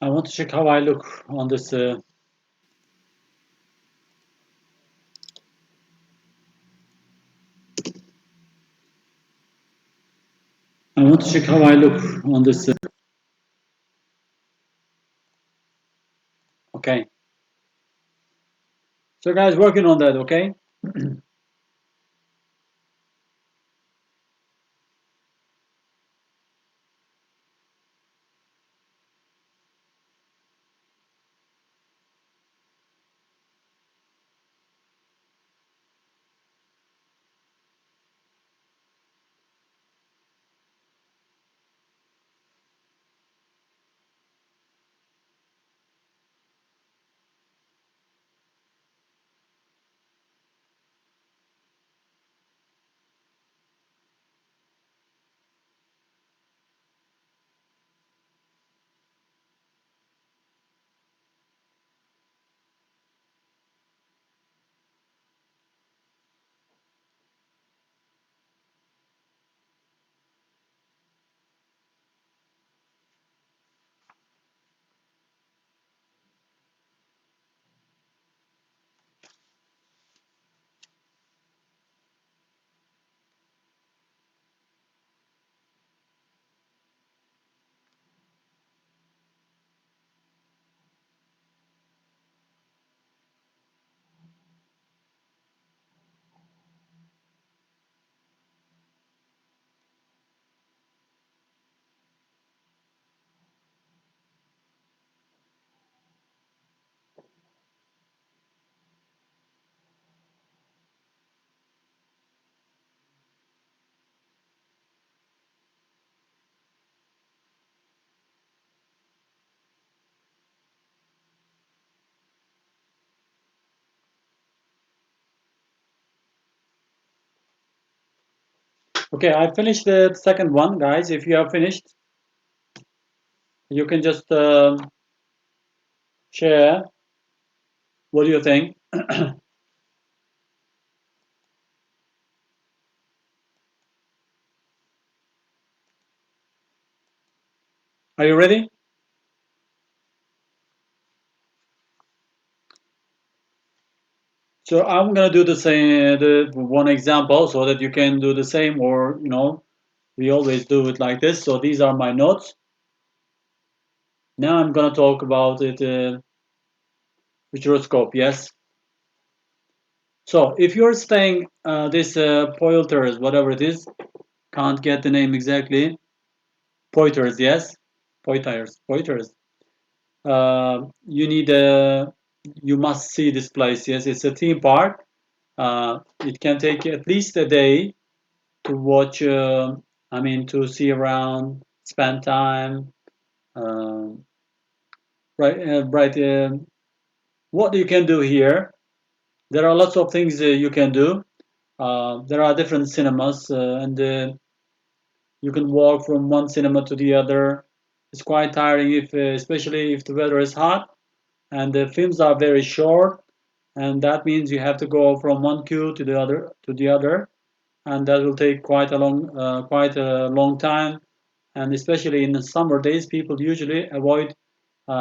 I want to check how I look on this. I want to check how I look on this. Okay. So guys, working on that. Okay. Okay, I finished the second one, guys. If you have finished, you can just share. What do you think? Are you ready? So I'm gonna do the same, the one example, so that you can do the same, or we always do it like this. So these are my notes. Now I'm gonna talk about it. Futuroscope, yes. So if you're staying this Poiters, whatever it is, can't get the name exactly. Poiters, yes, Poiters. You need you must see this place. Yes, it's a theme park. It can take at least a day to watch. I mean, to see around, spend time. Um right. What you can do here? There are lots of things you can do. There are different cinemas, and you can walk from one cinema to the other. It's quite tiring, if especially if the weather is hot, and the films are very short, and that means you have to go from one queue to the other, and that will take quite a long time. And especially in the summer days, people usually avoid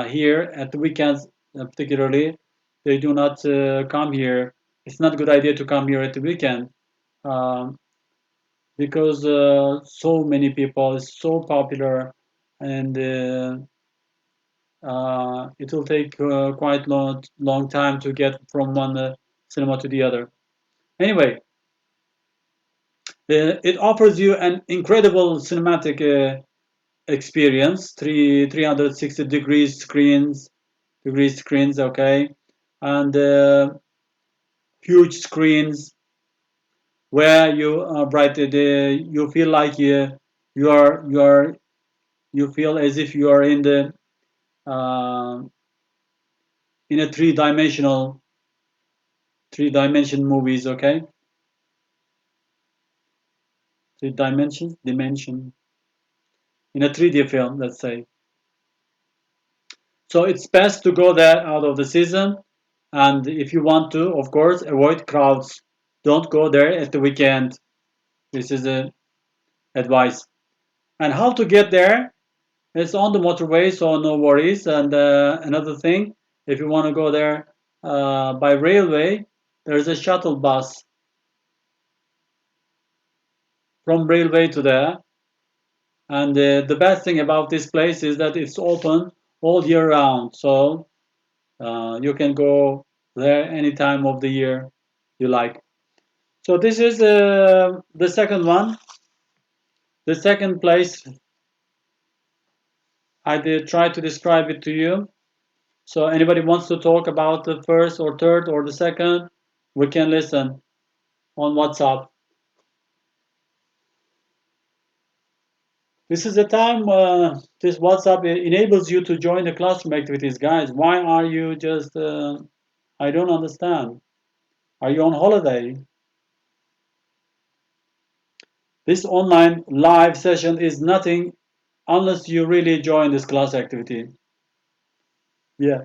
here at the weekends, particularly. They do not come here. It's not a good idea to come here at the weekend. Um, because so many people, it's so popular, and it will take quite long time to get from one cinema to the other. Anyway, it offers you an incredible cinematic experience. 360 degrees screens, okay, and huge screens where you feel like you are you feel as if you are uh, in a three dimension movies, okay? Dimension in a 3D film, let's say. So it's best to go there out of the season, and if you want to, of course, avoid crowds. Don't go there at the weekend. This is a advice. And how to get there? It's on the motorway, so no worries. And another thing, if you want to go there by railway, there's a shuttle bus from railway to there. And the best thing about this place is that it's open all year round. So you can go there any time of the year you like. So this is the second one. The second place, I did try to describe it to you. So anybody wants to talk about the first or third or the second, we can listen on WhatsApp. This is the time this WhatsApp enables you to join the classroom activities. Guys, why are you just, I don't understand. Are you on holiday? This online live session is nothing unless you really join this class activity. Yeah.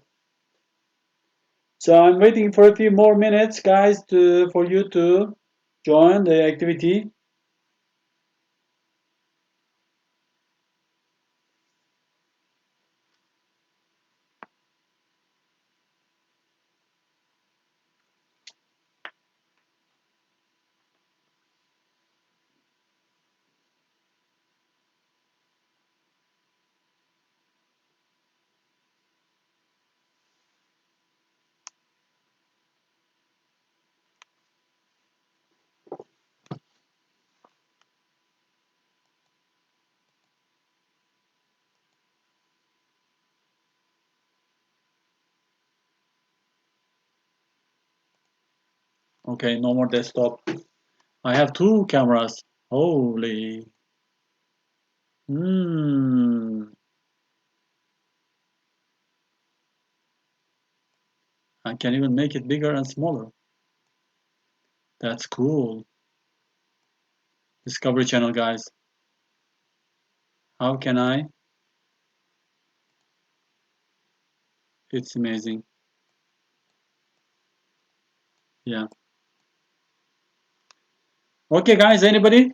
So I'm waiting for a few more minutes, guys, for you to join the activity. Okay, no more desktop. I have two cameras. Holy. I can even make it bigger and smaller. That's cool. Discovery Channel, guys. How can I? It's amazing. Yeah. Okay, guys, anybody?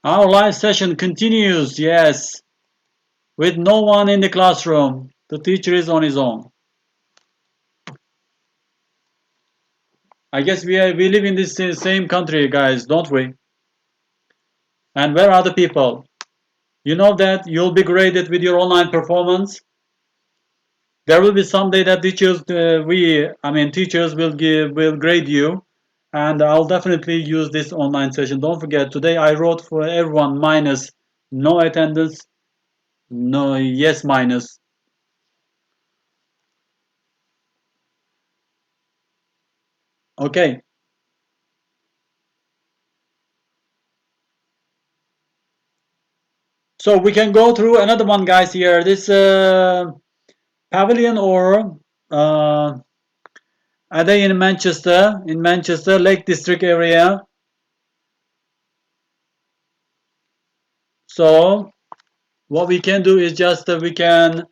Our live session continues, yes, with no one in the classroom. The teacher is on his own. I guess we live in this same country, guys, don't we? And where are the people? You know that you'll be graded with your online performance. There will be someday that teachers, teachers will grade you, and I'll definitely use this online session. Don't forget, today I wrote for everyone minus, no attendance, no yes minus. Okay. So we can go through another one, guys. Here, this pavilion or are they in Manchester Lake District area? So what we can do is just we can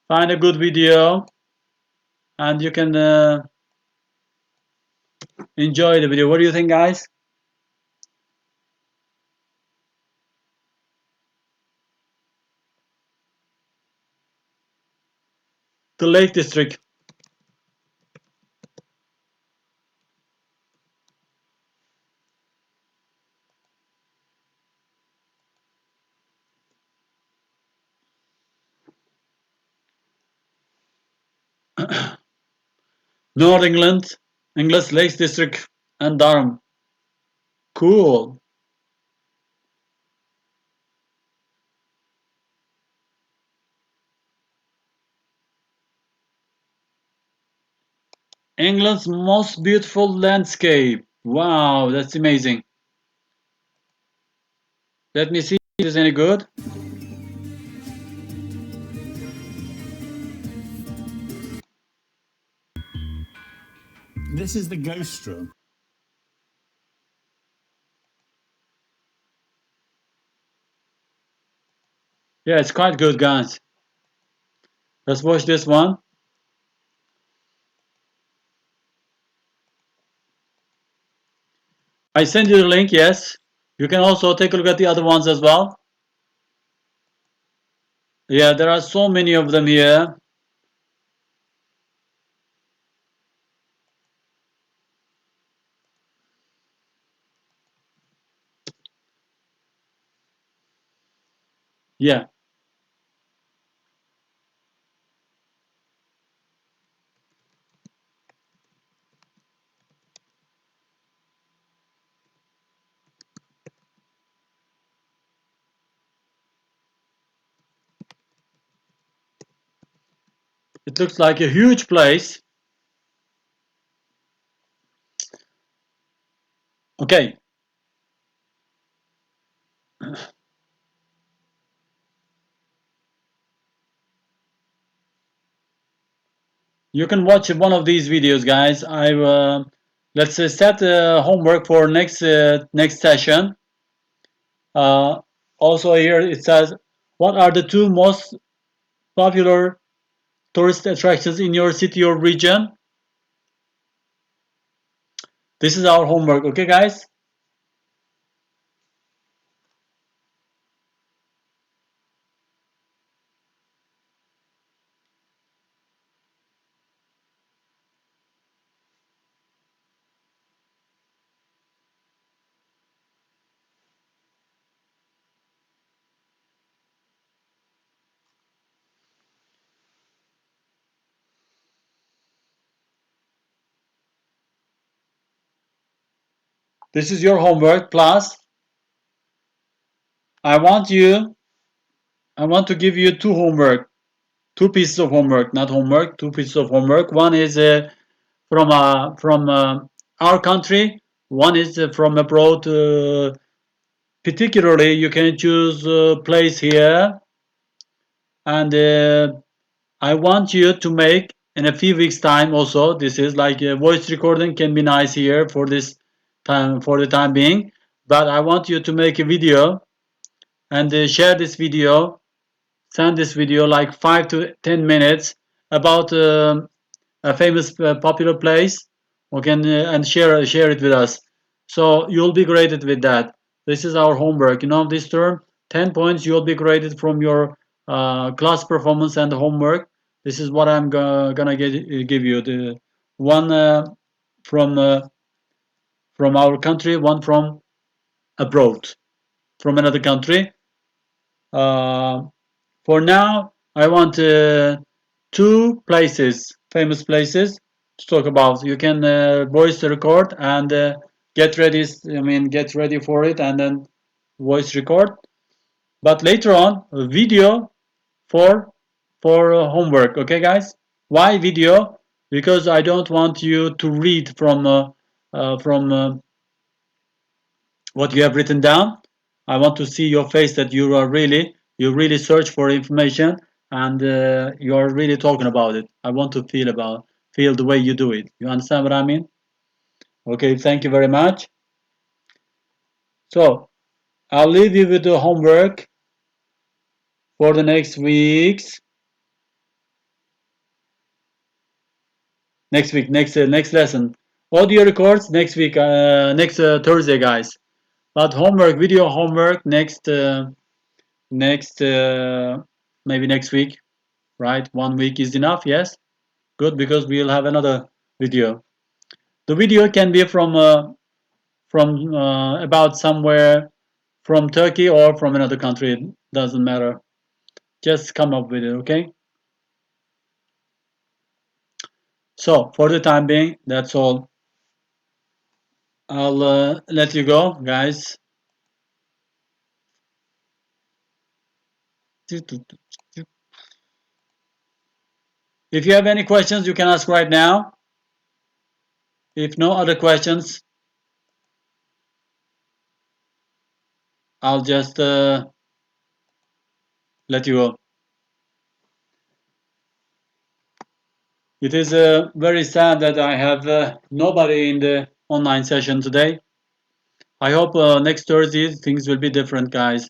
find a good video and you can enjoy the video. What do you think, guys? The Lake District. North England, English Lakes District, and Durham. Cool. England's most beautiful landscape. Wow, that's amazing. Let me see if it is any good. This is the ghost room. Yeah, it's quite good, guys. Let's watch this one. I send you the link, yes. You can also take a look at the other ones as well. Yeah, there are so many of them here. Yeah. It looks like a huge place. Okay. You can watch one of these videos, guys. Let's set homework for next session. Uh, Also here it says, what are the two most popular tourist attractions in your city or region? This is our homework, okay, guys? This is your homework. Plus, I want to give you two pieces of homework, not homework, two pieces of homework. One is from our country. One is from abroad. Particularly, you can choose a place here, and I want you to make in a few weeks time. Also, this is like a voice recording can be nice here for this time for the time being. But I want you to make a video and share this video, send this video like 5 to 10 minutes about a famous popular place. Okay, and share it with us. So you'll be graded with that. This is our homework. This term, 10 points. You'll be graded from your class performance and homework. This is what I'm gonna give you. The one from uh, from our country, one from abroad, from another country. Uh, for now, I want two places, famous places to talk about. You can voice record and get ready. Get ready for it and then voice record. But later on, a video for homework. Okay, guys? Why video? Because I don't want you to read from what you have written down. I want to see your face that you really search for information and you are really talking about it. I want to feel the way you do it. You understand what I mean? Okay, thank you very much. So I'll leave you with the homework for the next weeks. Next week, next lesson. Audio records next week, next Thursday, guys. But homework, video homework next maybe next week, right? 1 week is enough. Yes, good, because we'll have another video. The video can be from about somewhere from Turkey or from another country. It doesn't matter. Just come up with it, okay? So for the time being, that's all. I'll let you go, guys. If you have any questions, you can ask right now. If no other questions, I'll just let you go. It is very sad that I have nobody in the online session today. I hope next Thursday things will be different, guys.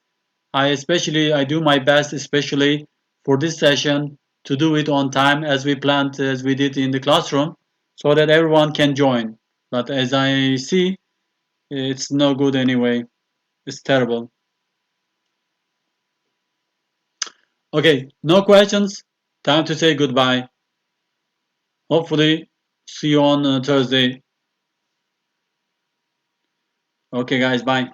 I do my best, especially for this session, to do it on time as we planned, as we did in the classroom, so that everyone can join. But as I see, it's no good anyway. It's terrible. Okay, no questions. Time to say goodbye. Hopefully, see you on Thursday. Okay, guys, bye.